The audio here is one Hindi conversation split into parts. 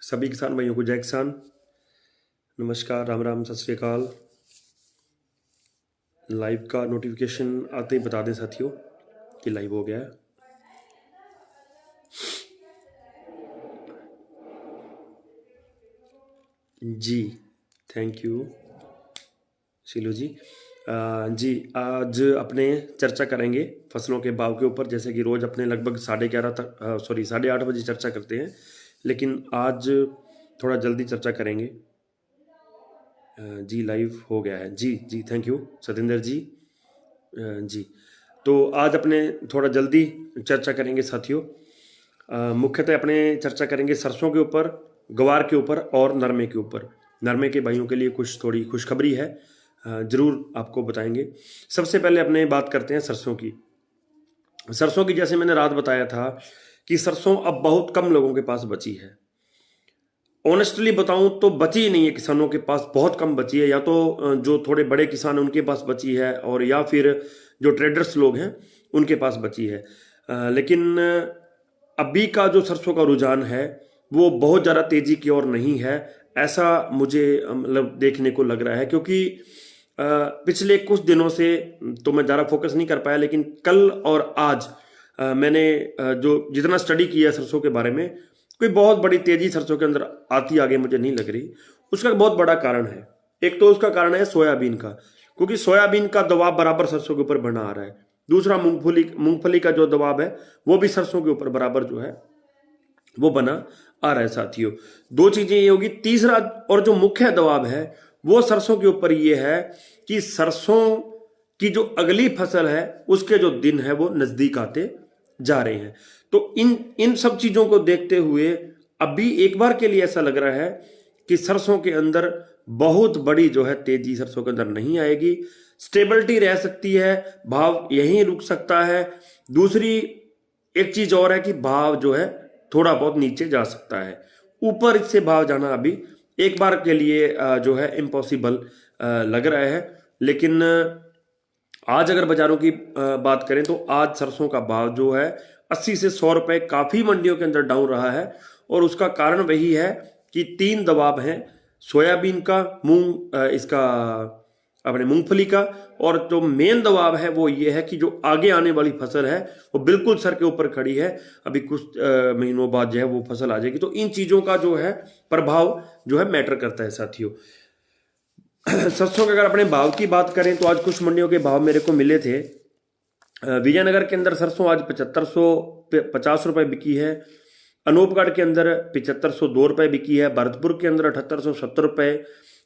सभी किसान भाइयों को जय किसान। नमस्कार, राम राम, सत श्री अकाल। लाइव का नोटिफिकेशन आते ही बता दें साथियों कि लाइव हो गया है। जी थैंक यू शीलू जी। जी आज अपने चर्चा करेंगे फसलों के भाव के ऊपर। जैसे कि रोज़ अपने लगभग 11:30 तक 8:30 बजे चर्चा करते हैं, लेकिन आज थोड़ा जल्दी चर्चा करेंगे। जी लाइव हो गया है। जी जी थैंक यू सतेंद्र जी। जी तो आज अपने थोड़ा जल्दी चर्चा करेंगे साथियों। मुख्यतः अपने चर्चा करेंगे सरसों के ऊपर, ग्वार के ऊपर और नरमे के ऊपर। नरमे के भाइयों के लिए कुछ थोड़ी खुशखबरी है, ज़रूर आपको बताएंगे। सबसे पहले अपने बात करते हैं सरसों की। सरसों की जैसे मैंने रात बताया था कि सरसों अब बहुत कम लोगों के पास बची है। ऑनेस्टली बताऊं तो बची ही नहीं है, किसानों के पास बहुत कम बची है। या तो जो थोड़े बड़े किसान उनके पास बची है, और या फिर जो ट्रेडर्स लोग हैं उनके पास बची है। लेकिन अभी का जो सरसों का रुझान है वो बहुत ज़्यादा तेज़ी की ओर नहीं है, ऐसा मुझे मतलब देखने को लग रहा है। क्योंकि पिछले कुछ दिनों से तो मैं ज़्यादा फोकस नहीं कर पाया, लेकिन कल और आज मैंने जो जितना स्टडी किया सरसों के बारे में, कोई बहुत बड़ी तेजी सरसों के अंदर आती आगे मुझे नहीं लग रही। उसका बहुत बड़ा कारण है, एक तो उसका कारण है सोयाबीन का, क्योंकि सोयाबीन का दबाव बराबर सरसों के ऊपर बना आ रहा है। दूसरा मूंगफली का जो दबाव है वो भी सरसों के ऊपर बराबर जो है वो बना आ रहा है साथियों। दो चीजें ये होगी। तीसरा और जो मुख्य दबाव है वो सरसों के ऊपर ये है कि सरसों की जो अगली फसल है उसके जो दिन है वो नजदीक आते जा रहे हैं। तो इन सब चीजों को देखते हुए अभी एक बार के लिए ऐसा लग रहा है कि सरसों के अंदर बहुत बड़ी जो है तेजी सरसों के अंदर नहीं आएगी। स्टेबिलिटी रह सकती है, भाव यहीं रुक सकता है। दूसरी एक चीज और है कि भाव जो है थोड़ा बहुत नीचे जा सकता है। ऊपर इससे भाव जाना अभी एक बार के लिए जो है इम्पॉसिबल लग रहा है। लेकिन आज अगर बाजारों की बात करें तो आज सरसों का भाव जो है 80 से 100 रुपए काफी मंडियों के अंदर डाउन रहा है। और उसका कारण वही है कि तीन दबाव हैं, सोयाबीन का, इसका अपने मूंगफली का, और जो मेन दबाव है वो ये है कि जो आगे आने वाली फसल है वो बिल्कुल सर के ऊपर खड़ी है। अभी कुछ महीनों बाद जो है वो फसल आ जाएगी। तो इन चीजों का जो है प्रभाव जो है मैटर करता है साथियों। सरसों के अगर अपने भाव की बात करें तो आज कुछ मंडियों के भाव मेरे को मिले थे। विजयनगर के अंदर सरसों आज 7550 रुपए बिकी है। अनूपगढ़ के अंदर 7502 रुपए बिकी है। भरतपुर के अंदर 7870 रुपए।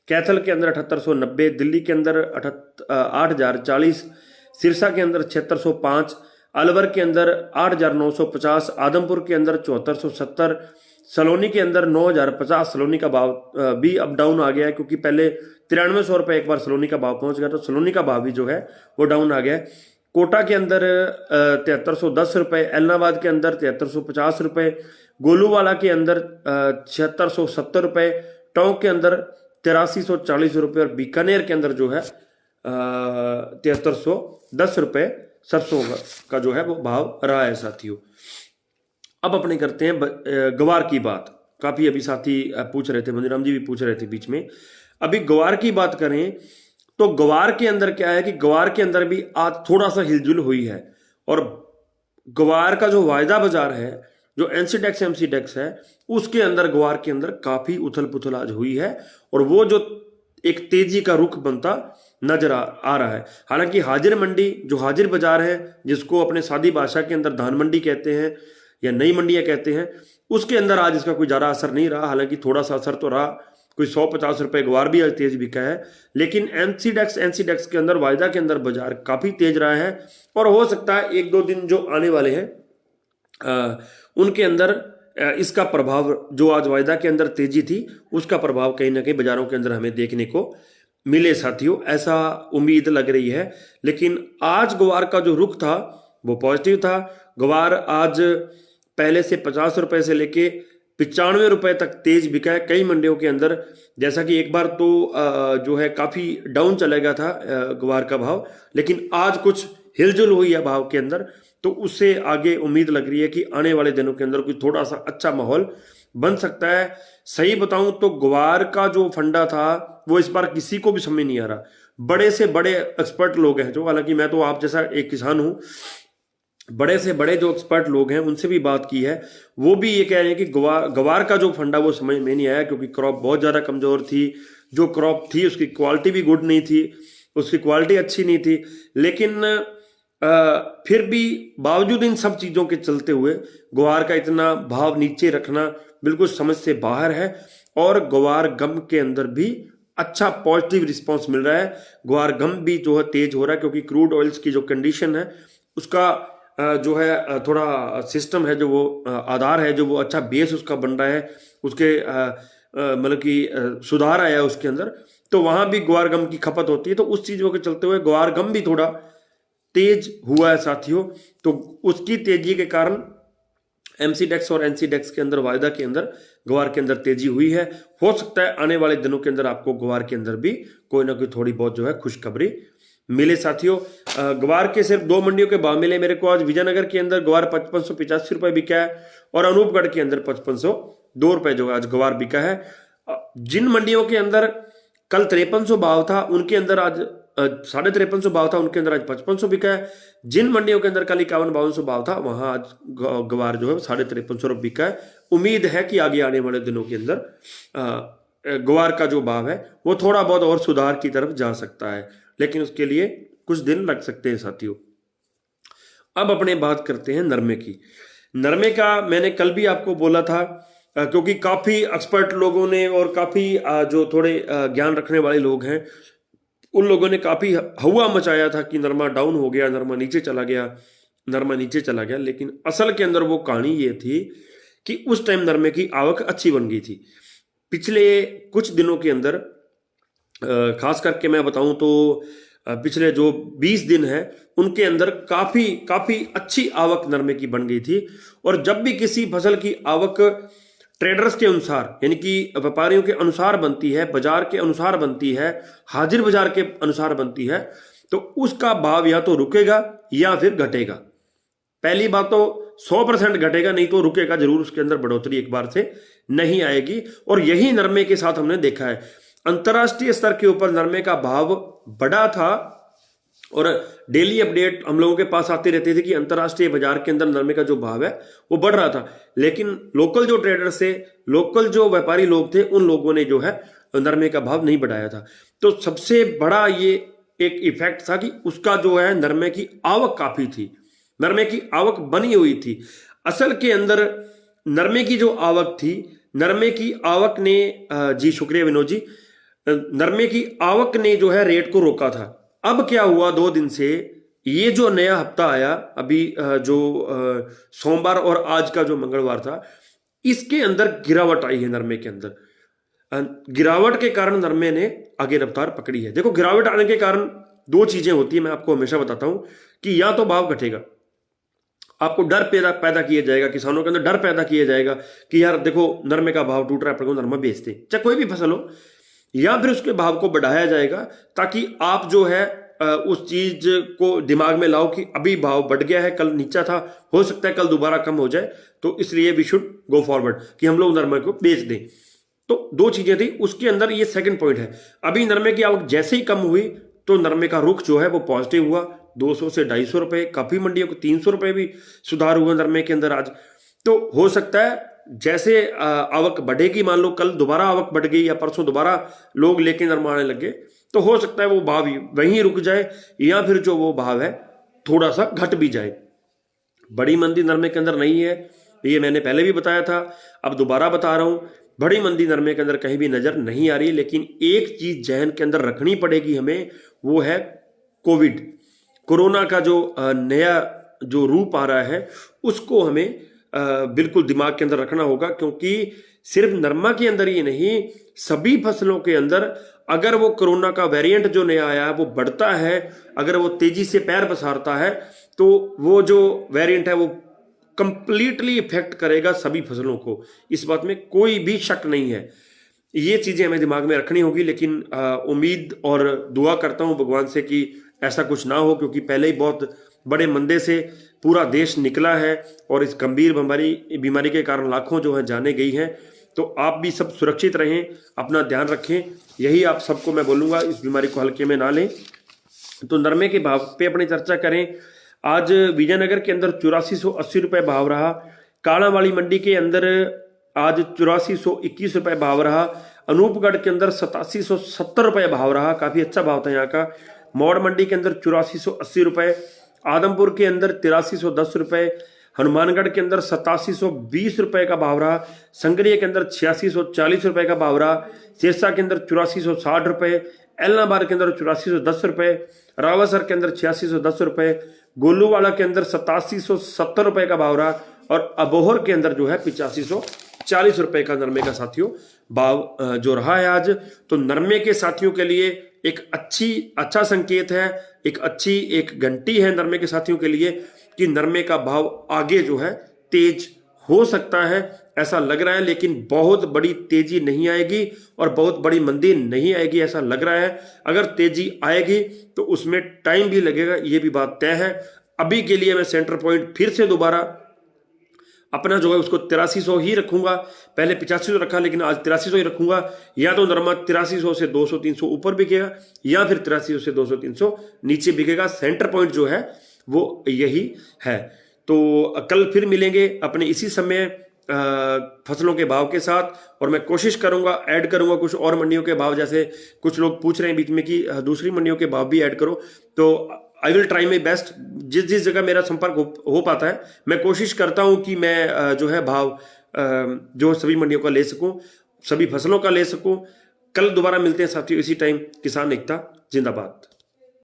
कैथल के अंदर 7890। दिल्ली के अंदर 8040। सिरसा के अंदर 7605। अलवर के अंदर 8950। आदमपुर के अंदर 7470। सलोनी के अंदर 9050। सलोनी का भाव भी अप डाउन आ गया है, क्योंकि पहले 9300 रुपए एक बार सलोनी का भाव पहुंच गया, तो सलोनी का भाव भी जो है वो डाउन आ गया है। कोटा के अंदर 7310 रुपए। एलनाबाद के अंदर 7350 रुपए। गोलूवाला के अंदर 7670 रुपए। टोंक के अंदर 8340 रुपए। और बीकानेर के अंदर जो है 7310 रुपए सरसों का जो है वो भाव रहा है साथियों। अब अपने करते हैं ग्वार की बात। काफी अभी साथी पूछ रहे थे, मंदिराम जी भी पूछ रहे थे बीच में। अभी ग्वार की बात करें तो ग्वार के अंदर क्या है कि ग्वार के अंदर भी आज थोड़ा सा हिलजुल हुई है। और ग्वार का जो वायदा बाजार है, जो एनसीडेक्स एमसीडेक्स है, उसके अंदर ग्वार के अंदर काफी उथल पुथल आज हुई है। और वो जो एक तेजी का रुख बनता नजर आ रहा है। हालांकि हाजिर मंडी, जो हाजिर बाजार है, जिसको अपने सादी भाषा के अंदर धान मंडी कहते हैं या नई मंडियां कहते हैं, उसके अंदर आज इसका कोई ज्यादा असर नहीं रहा। हालांकि थोड़ा सा असर तो रहा, कोई 150 रुपए ग्वार भी आज तेज बिका है। लेकिन एनसीडेक्स के अंदर, वायदा के अंदर बाजार काफी तेज रहा है। और हो सकता है एक दो दिन जो आने वाले हैं उनके अंदर इसका प्रभाव, जो आज वायदा के अंदर तेजी थी, उसका प्रभाव कहीं ना कहीं बाजारों के अंदर हमें देखने को मिले साथियों, ऐसा उम्मीद लग रही है। लेकिन आज ग्वार का जो रुख था वो पॉजिटिव था। ग्वार आज पहले से 50 रुपए से लेके 95 रुपए तक तेज बिका है कई मंडियों के अंदर। जैसा कि एक बार तो जो है काफी डाउन चला गया था ग्वार का भाव, लेकिन आज कुछ हिलजुल हुई है भाव के अंदर। तो उससे आगे उम्मीद लग रही है कि आने वाले दिनों के अंदर कोई थोड़ा सा अच्छा माहौल बन सकता है। सही बताऊं तो ग्वार का जो फंडा था वो इस बार किसी को भी समझ नहीं आ रहा। बड़े से बड़े एक्सपर्ट लोग हैं जो, हालांकि मैं तो आप जैसा एक किसान हूं, बड़े से बड़े जो एक्सपर्ट लोग हैं उनसे भी बात की है, वो भी ये कह रहे हैं कि गवार का जो फंडा वो समझ में नहीं आया, क्योंकि क्रॉप बहुत ज़्यादा कमज़ोर थी। जो क्रॉप थी उसकी क्वालिटी भी गुड नहीं थी, उसकी क्वालिटी अच्छी नहीं थी। लेकिन फिर भी बावजूद इन सब चीज़ों के चलते हुए ग्वार का इतना भाव नीचे रखना बिल्कुल समझ से बाहर है। और ग्वार गम के अंदर भी अच्छा पॉजिटिव रिस्पांस मिल रहा है। ग्वार गम भी जो है तेज हो रहा है, क्योंकि क्रूड ऑयल्स की जो कंडीशन है उसका जो है थोड़ा सिस्टम है, जो वो आधार है, जो वो अच्छा बेस उसका बन रहा है, उसके मतलब कि सुधार आया उसके अंदर, तो वहां भी ग्वार गम की खपत होती है। तो उस चीज़ों के चलते हुए ग्वार गम भी थोड़ा तेज हुआ है साथियों। तो उसकी तेजी के कारण एमसीडेक्स और एनसीडेक्स के अंदर, वायदा के अंदर, ग्वार के अंदर तेजी हुई है। हो सकता है आने वाले दिनों के अंदर आपको ग्वार के अंदर भी कोई ना कोई थोड़ी बहुत जो है खुशखबरी मिले साथियों। ग्वार के सिर्फ 2 मंडियों के भाव मिले मेरे को आज। विजयनगर के अंदर ग्वार 5585 रुपए बिका है, और अनूपगढ़ के अंदर 5502 रुपए जो आज ग्वार बिका है। जिन मंडियों के अंदर कल 5300 भाव था, उनके अंदर आज 5350 भाव था, उनके अंदर आज 5500 बिका है। जिन मंडियों के अंदर कल 51-5200 भाव था, वहां आज ग्वार जो है 5350 रुपये बिका है। उम्मीद है कि आगे आने वाले दिनों के अंदर ग्वार का जो भाव है वो थोड़ा बहुत और सुधार की तरफ जा सकता है, लेकिन उसके लिए कुछ दिन लग सकते हैं साथियों। अब अपने बात करते हैं नरमे की। नरमे का मैंने कल भी आपको बोला था, क्योंकि काफी एक्सपर्ट लोगों ने और काफी जो थोड़े ज्ञान रखने वाले लोग हैं, उन लोगों ने काफी हवा मचाया था कि नरमा डाउन हो गया, नरमा नीचे चला गया, नरमा नीचे चला गया। लेकिन असल के अंदर वो कहानी ये थी कि उस टाइम नरमे की आवक अच्छी बन गई थी। पिछले कुछ दिनों के अंदर खास करके मैं बताऊं तो पिछले जो 20 दिन है उनके अंदर काफी अच्छी आवक नरमे की बन गई थी। और जब भी किसी फसल की आवक ट्रेडर्स के अनुसार, यानी कि व्यापारियों के अनुसार बनती है, बाजार के अनुसार बनती है, हाजिर बाजार के अनुसार बनती है, तो उसका भाव या तो रुकेगा या फिर घटेगा। पहली बात तो 100% घटेगा, नहीं तो रुकेगा जरूर, उसके अंदर बढ़ोतरी एक बार से नहीं आएगी। और यही नरमे के साथ हमने देखा है। अंतरराष्ट्रीय स्तर के ऊपर नरमे का भाव बढ़ा था, और डेली अपडेट हम लोगों के पास आती रहती थी कि अंतरराष्ट्रीय बाजार के अंदर नरमे का जो भाव है वो बढ़ रहा था। लेकिन लोकल जो ट्रेडर्स थे, लोकल जो व्यापारी लोग थे, उन लोगों ने जो है नरमे का भाव नहीं बढ़ाया था। तो सबसे बड़ा ये एक इफेक्ट था कि उसका जो है नरमे की आवक काफी थी, नरमे की आवक बनी हुई थी। असल के अंदर नरमे की जो आवक थी, नरमे की आवक ने जी शुक्रिया विनोद जी, नरमे की आवक ने जो है रेट को रोका था। अब क्या हुआ, 2 दिन से ये जो नया हफ्ता आया, अभी जो सोमवार और आज का जो मंगलवार था, इसके अंदर गिरावट आई है नरमे के अंदर। गिरावट के कारण नरमे ने आगे रफ्तार पकड़ी है। देखो, गिरावट आने के कारण 2 चीजें होती है, मैं आपको हमेशा बताता हूं कि या तो भाव घटेगा, आपको डर पैदा किया जाएगा, किसानों के अंदर डर पैदा किया जाएगा कि यार देखो नरमे का भाव टूट रहा है, नरमा बेचते, चाहे कोई भी फसल हो, या फिर उसके भाव को बढ़ाया जाएगा ताकि आप जो है उस चीज को दिमाग में लाओ कि अभी भाव बढ़ गया है, कल नीचा था, हो सकता है कल दोबारा कम हो जाए, तो इसलिए वी शुड गो फॉरवर्ड कि हम लोग नरमे को बेच दें। तो 2 चीजें थी उसके अंदर, ये सेकंड पॉइंट है। अभी नरमे की आवक जैसे ही कम हुई तो नरमे का रुख जो है वो पॉजिटिव हुआ, 200 से 250 रुपए, काफी मंडियों को 300 रुपए भी सुधार हुआ नरमे के अंदर आज। तो हो सकता है जैसे आवक बढ़ेगी, मान लो कल दोबारा आवक बढ़ गई या परसों दोबारा लोग लेके नरमा आने लगे, तो हो सकता है वो भाव वहीं रुक जाए, या फिर जो वो भाव है थोड़ा सा घट भी जाए। बड़ी मंदी नरमे के अंदर नहीं है, ये मैंने पहले भी बताया था, अब दोबारा बता रहा हूं, बड़ी मंदी नरमे के अंदर कहीं भी नजर नहीं आ रही। लेकिन एक चीज जहन के अंदर रखनी पड़ेगी हमें, वो है कोविड, कोरोना का जो नया जो रूप आ रहा है, उसको हमें बिल्कुल दिमाग के अंदर रखना होगा। क्योंकि सिर्फ नरमा के अंदर ही नहीं, सभी फसलों के अंदर अगर वो कोरोना का वेरिएंट जो नया आया है वो बढ़ता है, अगर वो तेजी से पैर पसारता है, तो वो जो वेरिएंट है वो कंप्लीटली इफेक्ट करेगा सभी फसलों को। इस बात में कोई भी शक नहीं है। ये चीजें हमें दिमाग में रखनी होगी। लेकिन उम्मीद और दुआ करता हूं भगवान से कि ऐसा कुछ ना हो, क्योंकि पहले ही बहुत बड़े मंदे से पूरा देश निकला है और इस गंभीर बीमारी के कारण लाखों जो है जाने गई हैं। तो आप भी सब सुरक्षित रहें, अपना ध्यान रखें, यही आप सबको मैं बोलूँगा, इस बीमारी को हल्के में ना लें। तो नरमे के भाव पे अपनी चर्चा करें। आज विजयनगर के अंदर 8480 रुपये भाव रहा। कालावाली मंडी के अंदर आज 8421 रुपये भाव रहा। अनूपगढ़ के अंदर 8770 रुपये भाव रहा, काफ़ी अच्छा भाव था यहाँ का। मौड़ मंडी के अंदर 8480 रुपये। आदमपुर के अंदर 8310 रुपये। हनुमानगढ़ के अंदर 8720 रुपये का भाव रहा। संगरिया के अंदर 8640 रुपये का भाव रहा। सिरसा के अंदर 8460 रुपये। एलनाबाद के अंदर 8410 रुपये। रावासर के अंदर 8610 रुपये। गोलूवाला के अंदर 8770 रुपये का भाव रहा। और अबोहर के अंदर जो है 8540 रुपये का नरमे का साथियों भाव जो रहा है आज। तो नरमे के साथियों के लिए एक अच्छा संकेत है, एक घंटी है नरमे के साथियों के लिए कि नरमे का भाव आगे जो है तेज हो सकता है, ऐसा लग रहा है। लेकिन बहुत बड़ी तेजी नहीं आएगी और बहुत बड़ी मंदी नहीं आएगी, ऐसा लग रहा है। अगर तेजी आएगी तो उसमें टाइम भी लगेगा, ये भी बात तय है। अभी के लिए मैं सेंटर पॉइंट फिर से दोबारा अपना जो है उसको 8300 ही रखूंगा। पहले 8500 रखा, लेकिन आज 8300 ही रखूंगा। या तो नरमा 8300 से 200-300 ऊपर बिकेगा, या फिर 8300 से 200-300 नीचे बिकेगा। सेंटर पॉइंट जो है वो यही है। तो कल फिर मिलेंगे अपने इसी समय फसलों के भाव के साथ, और मैं कोशिश करूंगा ऐड करूंगा कुछ और मंडियों के भाव। जैसे कुछ लोग पूछ रहे हैं बीच में कि दूसरी मंडियों के भाव भी ऐड करो, तो I will try my best. जिस जगह मेरा संपर्क हो पाता है मैं कोशिश करता हूं कि मैं जो है भाव जो सभी मंडियों का ले सकूं, सभी फसलों का ले सकूं। कल दोबारा मिलते हैं साथियों इसी टाइम। किसान एकता जिंदाबाद।